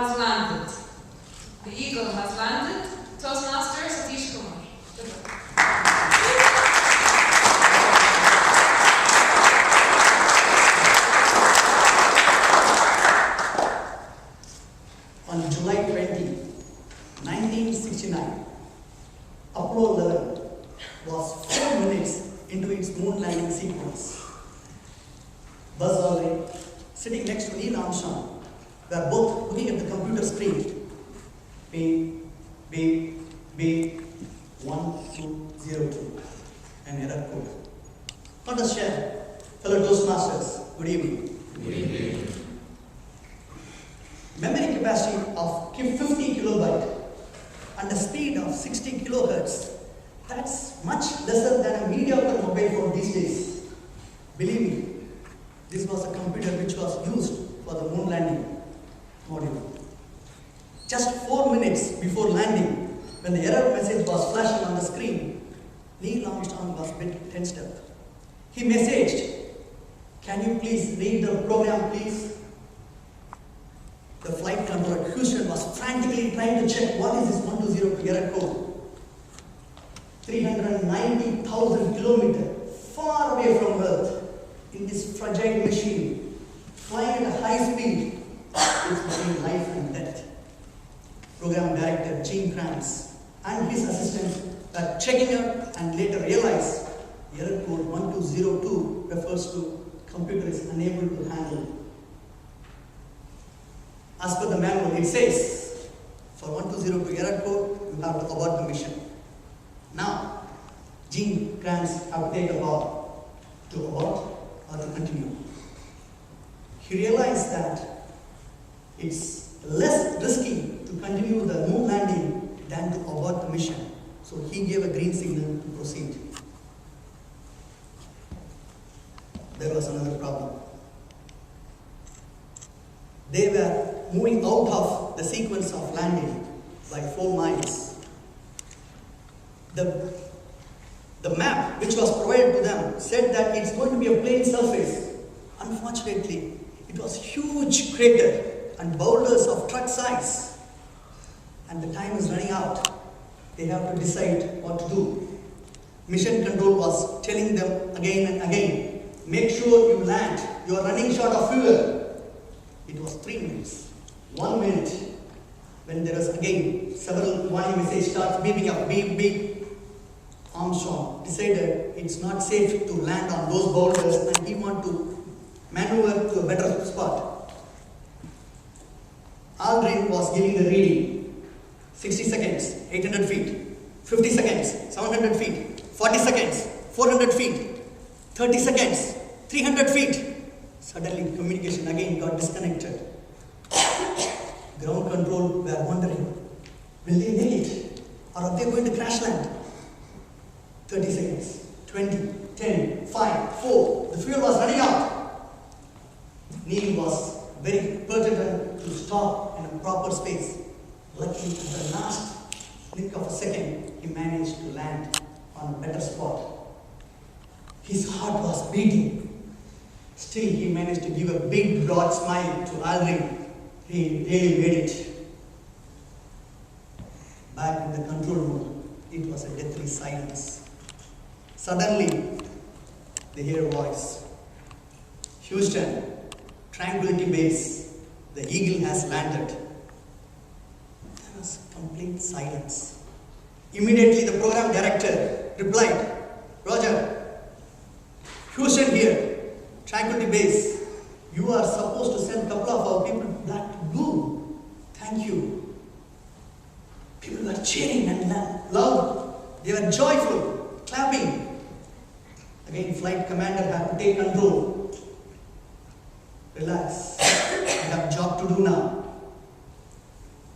has landed. The eagle has landed. Toastmasters, Satish Kumar. Good luck. On July 20, 1969, Apollo 11 was 4 minutes into its moon landing sequence. Buzz Aldrin, sitting next to Neil Armstrong, were both looking at the computer screen. Beep, beep, beep, 1202. An error code. Let us share. Fellow Toastmasters, good evening. Good evening. Memory capacity of 50 kilobyte and a speed of 60 kilohertz. That's much lesser than a mediocre mobile phone these days. Believe me, this was a computer which was used for the moon landing module. Just 4 minutes before landing, when the error message was flashing on the screen, Neil Armstrong was a bit tensed up. He messaged, "Can you please read the program, please?" The flight controller at Houston was frantically trying to check what is this 1202 error code. 390,000 kilometers far away from Earth, in this fragile machine, flying at a high speed, it's between life and death. Program director Gene Kranz and his assistants were checking out and later realized error code 1202 refers to computer is unable to handle. As per the manual, it says, for 1202 error code, you have to abort the mission. Now, Gene Kranz have to take a call to abort or to continue. He realized that it's less risky to continue the moon landing than to abort the mission. So he gave a green signal to proceed. There was another problem. They were moving out of the sequence of landing by 4 miles. The map which was provided to them said that it's going to be a plain surface. Unfortunately, it was huge crater and boulders of truck size. And the time is running out. They have to decide what to do. Mission control was telling them again and again, make sure you land. You are running short of fuel. It was 3 minutes. 1 minute. When there was again several warning messages start beeping up, beep, beep. Armstrong decided it's not safe to land on those boulders and he wanted to maneuver to a better spot. Aldrin was giving the reading. 60 seconds, 800 feet. 50 seconds, 700 feet. 40 seconds, 400 feet. 30 seconds, 300 feet. Suddenly communication again got disconnected. Ground control were wondering, will they make it? Or are they going to crash land? 30 seconds, 20, 10, 5, 4. The fuel was running out. Neil was very pertinent to stop in a proper space. Luckily, at the last nick of a second, he managed to land on a better spot. His heart was beating. Still, he managed to give a big, broad smile to Aldrin. He really made it. Back in the control room, it was a deathly silence. Suddenly, they hear a voice. Houston, Tranquility Base, the Eagle has landed. There was complete silence. Immediately, the program director replied, Roger, Houston here, Tranquility Base. You are supposed to send a couple of our people back to blue. Thank you. People were cheering and loud. They were joyful, clapping. Again, flight commander had to take control. Relax. I have a job to do now.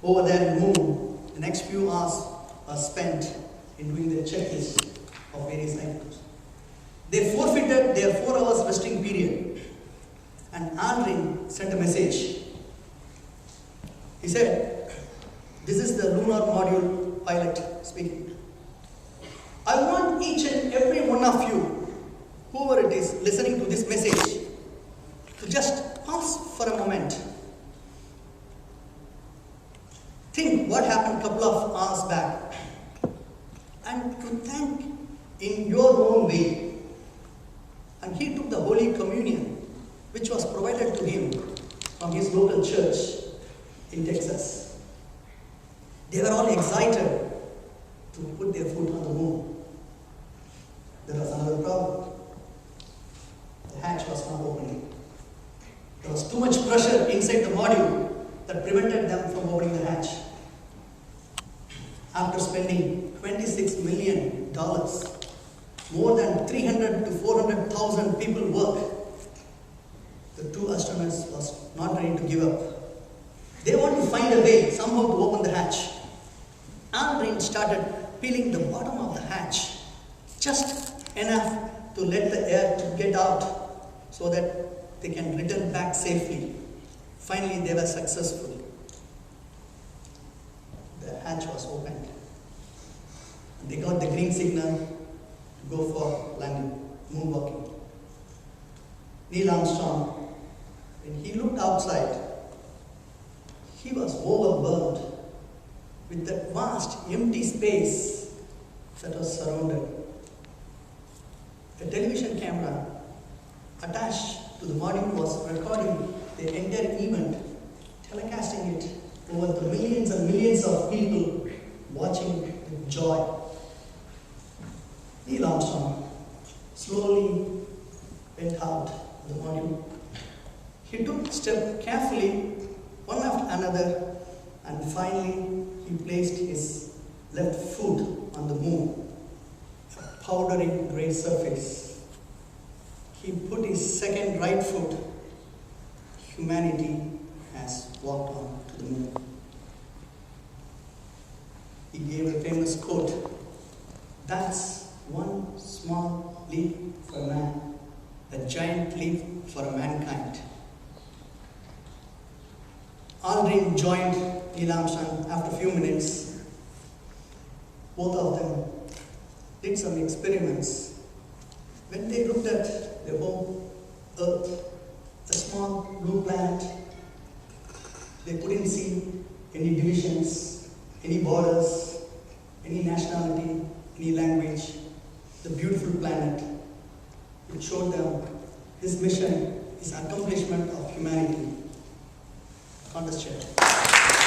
Over there in Moon, the next few hours are spent in doing the checklist of various items. They forfeited their 4 hours resting period. And Aldrin sent a message. He said, this is the lunar module pilot speaking. I want each and every one of you, whoever it is listening to this message, to just pause for a moment. Think what happened a couple of hours back. And to thank in your own way. And he took the Holy Communion, which was provided to him from his local church in Texas. They were all excited to put their foot on the moon. There was another problem. The hatch was not opening. There was too much pressure inside the module that prevented them from opening the hatch. After spending $26 million, more than 300 to 400,000 people work, the two astronauts was not ready to give up. They want to find a way somehow to open the hatch. Aldrin started peeling the bottom of the hatch, just enough to let the air to get out so that they can return back safely. Finally, they were successful. The hatch was opened. They got the green signal to go for landing, moonwalking. Neil Armstrong, when he looked outside, he was overwhelmed with that vast empty space that was surrounded. A television camera attached to the module was recording the entire event, telecasting it over the millions and millions of people watching with joy. Neil Armstrong slowly went out of the module. He took a step carefully, one after another, and finally he placed his left foot on the moon, a powdery gray surface. He put his second right foot. Humanity has walked on to the moon. He gave a famous quote, "That's one small leap for man, a giant leap for mankind." Aldrin joined Neil Armstrong after a few minutes. Both of them did some experiments. When they looked at their home Earth, a small blue planet, they couldn't see any divisions, any borders, any nationality, any language. The beautiful planet. It showed them his mission, his accomplishment of humanity. Contest chair.